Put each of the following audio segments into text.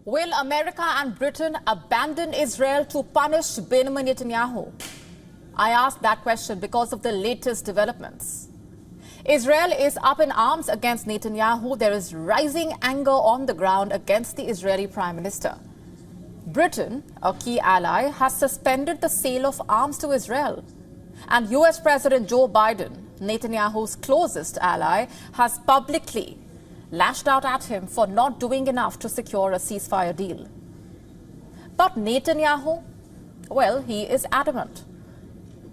Will America and Britain abandon Israel to punish Benjamin Netanyahu? I ask that question because of the latest developments. Israel is up in arms against Netanyahu. There is rising anger on the ground against the Israeli Prime Minister. Britain, a key ally, has suspended the sale of arms to Israel. And US President Joe Biden, Netanyahu's closest ally, has publicly lashed out at him for not doing enough to secure a ceasefire deal. But Netanyahu, well, he is adamant.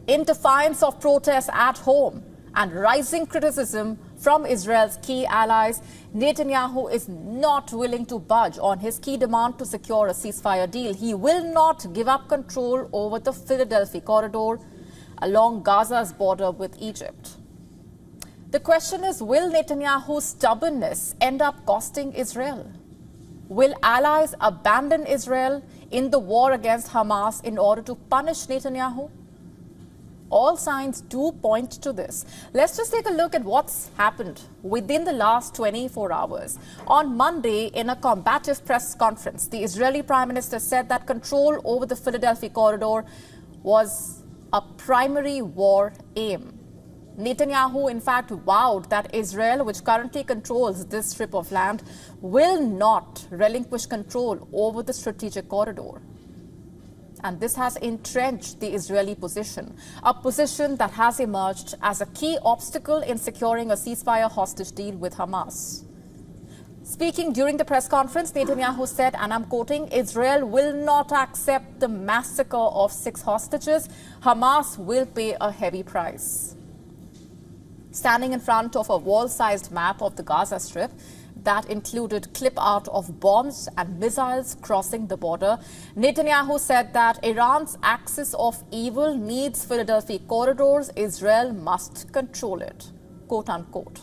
In defiance of protests at home and rising criticism from Israel's key allies, Netanyahu is not willing to budge on his key demand to secure a ceasefire deal. He will not give up control over the Philadelphi Corridor along Gaza's border with Egypt. The question is, will Netanyahu's stubbornness end up costing Israel? Will allies abandon Israel in the war against Hamas in order to punish Netanyahu? All signs do point to this. Let's just take a look at what's happened within the last 24 hours. On Monday, in a combative press conference, the Israeli Prime Minister said that control over the Philadelphi Corridor was a primary war aim. Netanyahu, in fact, vowed that Israel, which currently controls this strip of land, will not relinquish control over the strategic corridor. And this has entrenched the Israeli position, a position that has emerged as a key obstacle in securing a ceasefire-hostage deal with Hamas. Speaking during the press conference, Netanyahu said, and I'm quoting, "Israel will not accept the massacre of 6 hostages. Hamas will pay a heavy price." Standing in front of a wall-sized map of the Gaza Strip that included clip art of bombs and missiles crossing the border, Netanyahu said that Iran's axis of evil needs Philadelphia corridors. Israel must control it, quote unquote.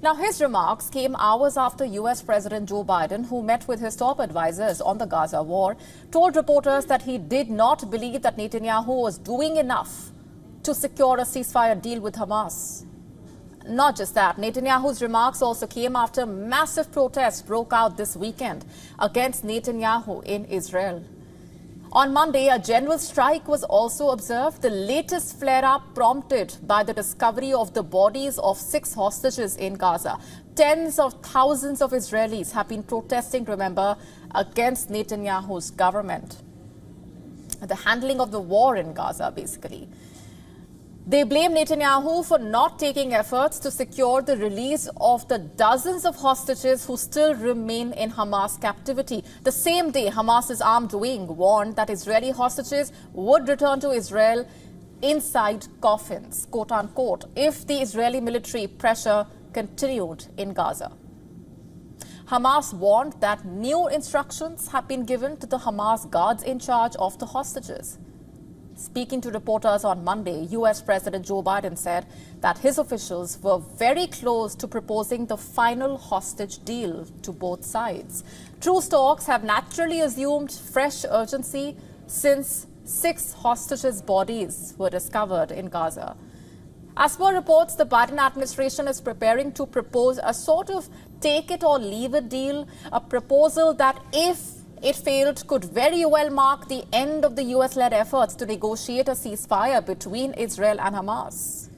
Now, his remarks came hours after US President Joe Biden, who met with his top advisors on the Gaza war, told reporters that he did not believe that Netanyahu was doing enough to secure a ceasefire deal with Hamas. Not just that, Netanyahu's remarks also came after massive protests broke out this weekend against Netanyahu in Israel. On Monday, a general strike was also observed, the latest flare-up prompted by the discovery of the bodies of 6 hostages in Gaza. Tens of thousands of Israelis have been protesting, remember, against Netanyahu's government. The handling of the war in Gaza, basically. They blame Netanyahu for not taking efforts to secure the release of the dozens of hostages who still remain in Hamas captivity. The same day, Hamas's armed wing warned that Israeli hostages would return to Israel inside coffins, quote unquote, if the Israeli military pressure continued in Gaza. Hamas warned that new instructions have been given to the Hamas guards in charge of the hostages. Speaking to reporters on Monday, US President Joe Biden said that his officials were very close to proposing the final hostage deal to both sides. Truce talks have naturally assumed fresh urgency since 6 hostages' bodies were discovered in Gaza. As per reports, the Biden administration is preparing to propose a sort of take-it-or-leave-it deal, a proposal that, if it failed, could very well mark the end of the US-led efforts to negotiate a ceasefire between Israel and Hamas.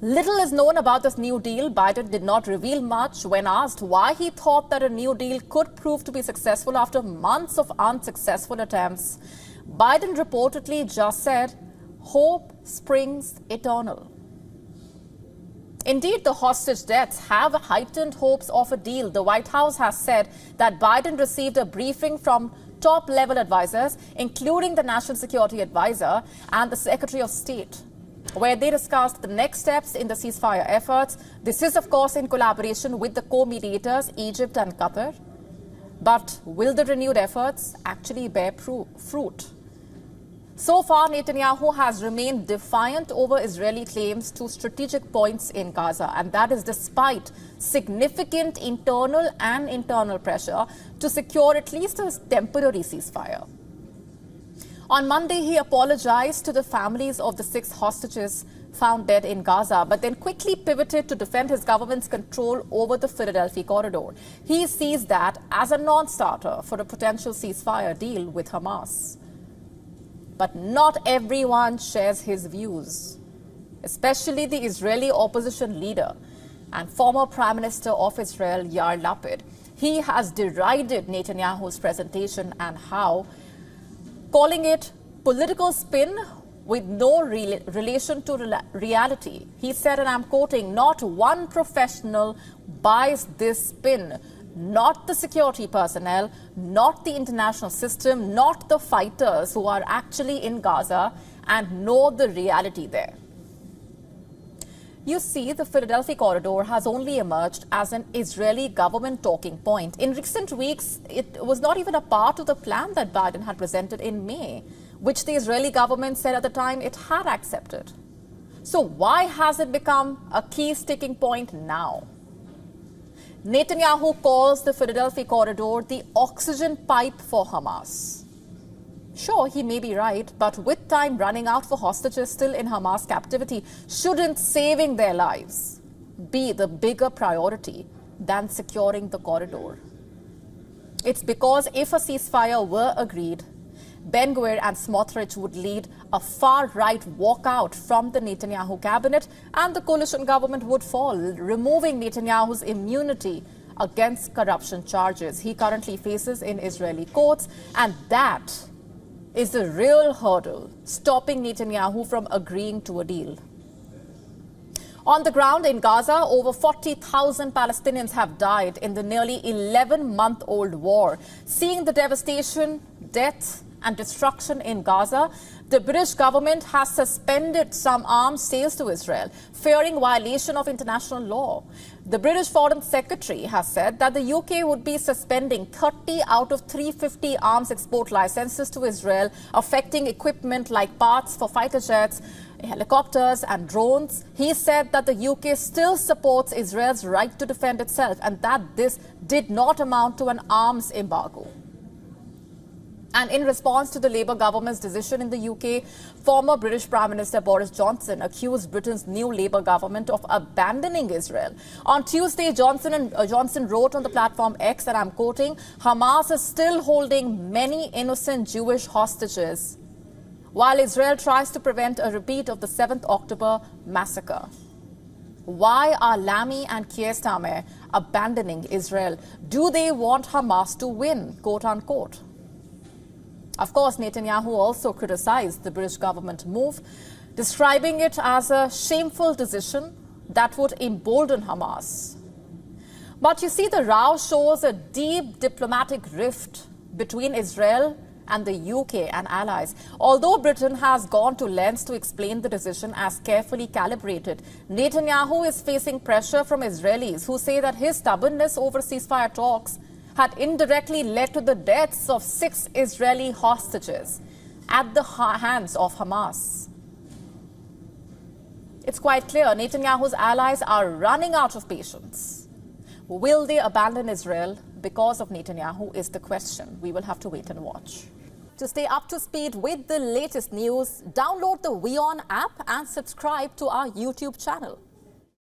Little is known about this new deal. Biden did not reveal much when asked why he thought that a new deal could prove to be successful after months of unsuccessful attempts. Biden reportedly just said, "Hope springs eternal." Indeed, the hostage deaths have heightened hopes of a deal. The White House has said that Biden received a briefing from top-level advisors, including the National Security Advisor and the Secretary of State, where they discussed the next steps in the ceasefire efforts. This is, of course, in collaboration with the co-mediators, Egypt and Qatar. But will the renewed efforts actually bear fruit? So far, Netanyahu has remained defiant over Israeli claims to strategic points in Gaza, and that is despite significant internal pressure to secure at least a temporary ceasefire. On Monday, he apologized to the families of the 6 hostages found dead in Gaza, but then quickly pivoted to defend his government's control over the Philadelphi Corridor. He sees that as a non-starter for a potential ceasefire deal with Hamas. But not everyone shares his views, especially the Israeli opposition leader and former Prime Minister of Israel, Yair Lapid. He has derided Netanyahu's presentation and how, calling it political spin with no relation to reality. He said, and I'm quoting, "Not one professional buys this spin. Not the security personnel, not the international system, not the fighters who are actually in Gaza and know the reality there." You see, the Philadelphi Corridor has only emerged as an Israeli government talking point. In recent weeks, it was not even a part of the plan that Biden had presented in May, which the Israeli government said at the time it had accepted. So why has it become a key sticking point now? Netanyahu calls the Philadelphi Corridor the oxygen pipe for Hamas. Sure, he may be right, but with time running out for hostages still in Hamas captivity, shouldn't saving their lives be the bigger priority than securing the corridor? It's because if a ceasefire were agreed, Ben-Gvir and Smotrich would lead a far-right walkout from the Netanyahu cabinet and the coalition government would fall, removing Netanyahu's immunity against corruption charges he currently faces in Israeli courts, and that is the real hurdle stopping Netanyahu from agreeing to a deal. On the ground in Gaza, over 40,000 Palestinians have died in the nearly 11-month-old war. Seeing the devastation, death and destruction in Gaza, the British government has suspended some arms sales to Israel, fearing violation of international law. The British Foreign Secretary has said that the UK would be suspending 30 out of 350 arms export licenses to Israel, affecting equipment like parts for fighter jets, helicopters and drones. He said that the UK still supports Israel's right to defend itself and that this did not amount to an arms embargo. And in response to the Labour government's decision in the UK, former British Prime Minister Boris Johnson accused Britain's new Labour government of abandoning Israel. On Tuesday, Johnson wrote on the platform X, and I'm quoting, "Hamas is still holding many innocent Jewish hostages, while Israel tries to prevent a repeat of the 7th October massacre. Why are Lamy and Keir Starmer abandoning Israel? Do they want Hamas to win, quote unquote?" Of course, Netanyahu also criticized the British government move, describing it as a shameful decision that would embolden Hamas. But you see, the row shows a deep diplomatic rift between Israel and the UK and allies. Although Britain has gone to lengths to explain the decision as carefully calibrated, Netanyahu is facing pressure from Israelis who say that his stubbornness over ceasefire talks had indirectly led to the deaths of 6 Israeli hostages at the hands of Hamas. It's quite clear Netanyahu's allies are running out of patience. Will they abandon Israel because of Netanyahu is the question. We will have to wait and watch. To stay up to speed with the latest news, download the WION app and subscribe to our YouTube channel.